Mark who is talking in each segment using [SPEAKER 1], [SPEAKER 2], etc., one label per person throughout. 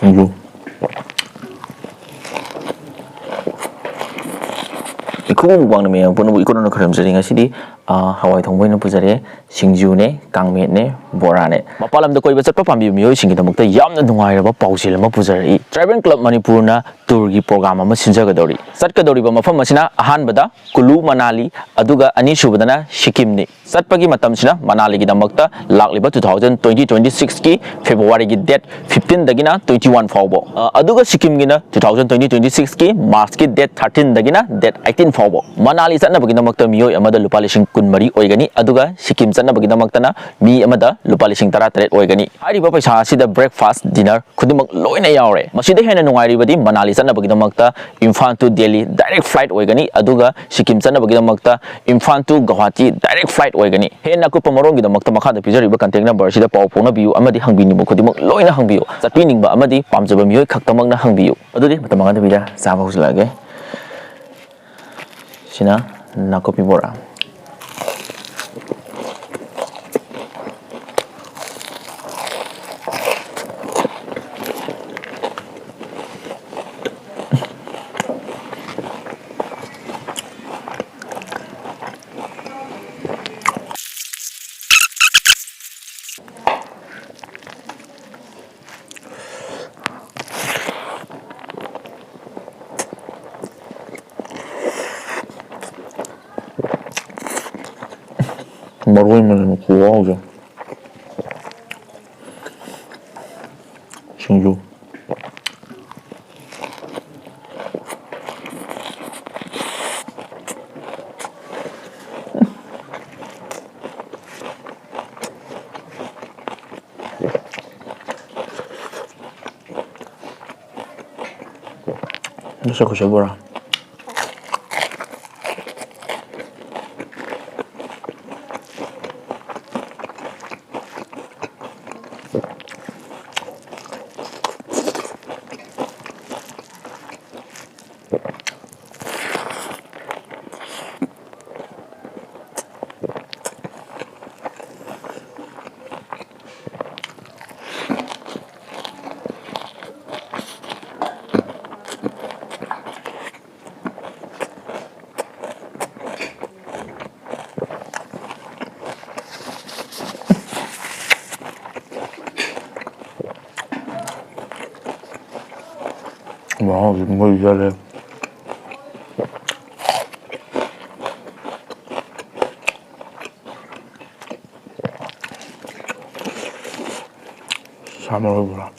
[SPEAKER 1] 이거 이거 먹방은 보는 이거는 그럼 저리가 시디 하와이 통보이는 부자리 싱주네 강мет네 보라네 마팔람도 거기 버섯 파팜비 미요싱기다먹다 얌나 누가이라바 파우실 마 부자리 트라이벌 클럽 머니푸르나 tourgi program ama sinjagadori satgadori ba mafam asina ahanbada kulu manali aduga ani subadana sikkim ni satpagi matam sina manali gi damakta lakliba 2026 ki february gi date 15 dagina 21 fawbo aduga sikkim gi na 2026 ki march ki date 13 dagina date 18 fawbo manali satna bagi damakta miyoi amada lupa lising kunmari oigani aduga sikkim satna bagi damakta na mi amada lupa lising 13 oigani hari ba paisa sida breakfast dinner khudimak loina yaure masida hena nungai ribadi manali Bagidamagta, Imphal to Delhi, direct flight Oigani, Aduga, Sikkim Sana Bagidamagta, Imphal to Guwahati, direct flight Oigani. Hey Nakupamorong the Makta Maka, the Pizza River container number, she the Pawpona view, Amadi Hangbini Mokodimak, Loina Hangbio, Sapining ba Amadi, Pamsabamio, Kaktamagna Hangbio. Adudi, Matamanga Vida, Savos Lage. Sina, Nakopibora. 머루이면 구워오죠. 신주. Bisa aku coba. Wow, muy güzel. Samurura.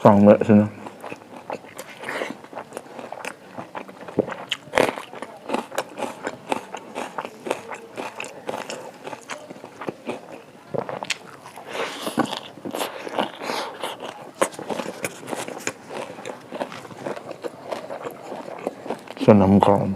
[SPEAKER 1] Xong vậy xin cho nấm còn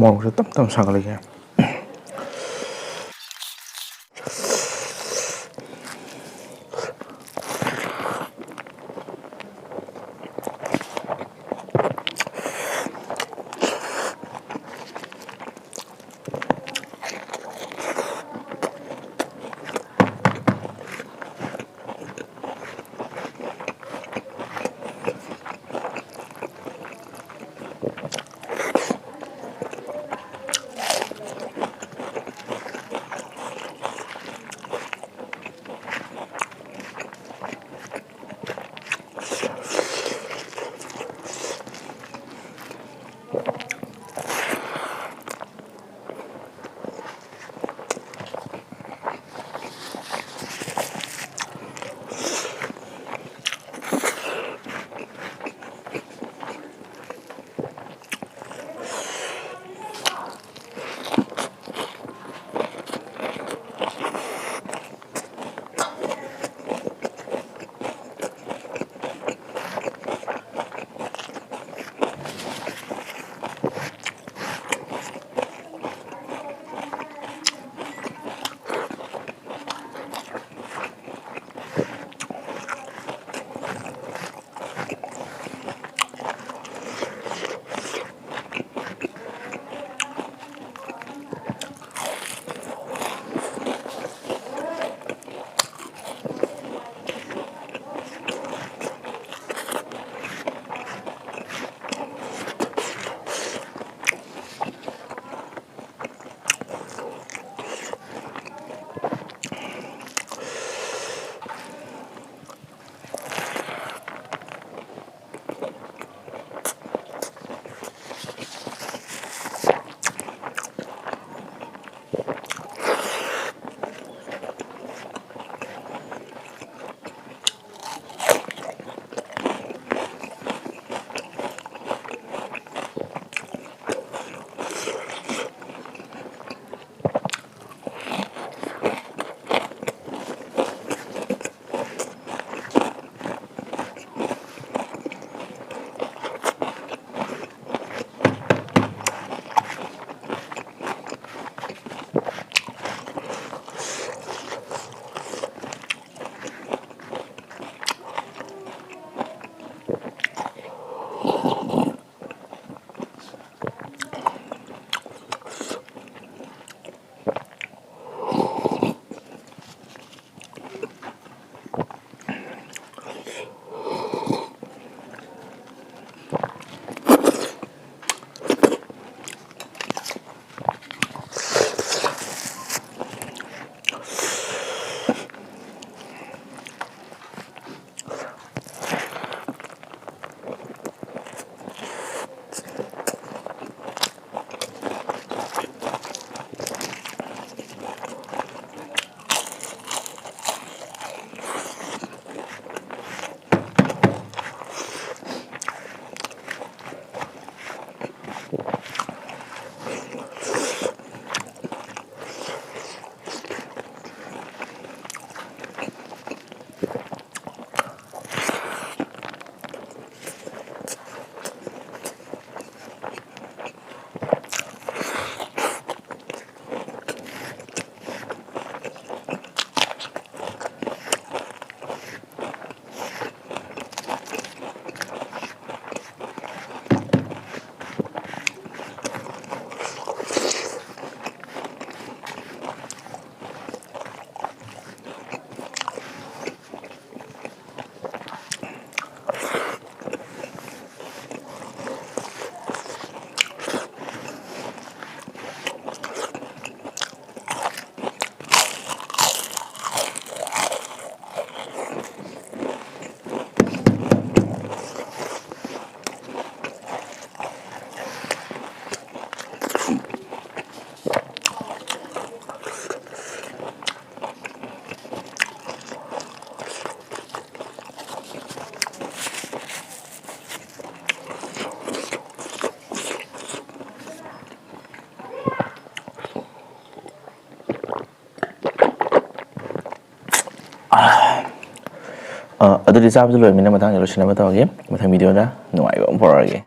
[SPEAKER 2] ꯃꯣꯔꯣꯛꯁꯦ ꯇꯞ ꯇꯞꯅ ꯁꯥꯒꯠꯂꯒꯦ.
[SPEAKER 1] ꯑꯗꯨꯗꯤ ꯆꯥꯕꯁꯨ ꯂꯣꯏꯔꯕꯅꯤꯅ ꯃꯊꯪꯗ ꯂꯣꯏꯁꯤꯟꯅꯕ ꯇꯧꯔꯒꯦ ꯃꯊꯪ ꯚꯤꯗꯤꯑꯣꯗ ꯅꯨꯡꯉꯥꯏꯕ ꯑꯃ ꯄꯨꯔꯛꯑꯒꯦ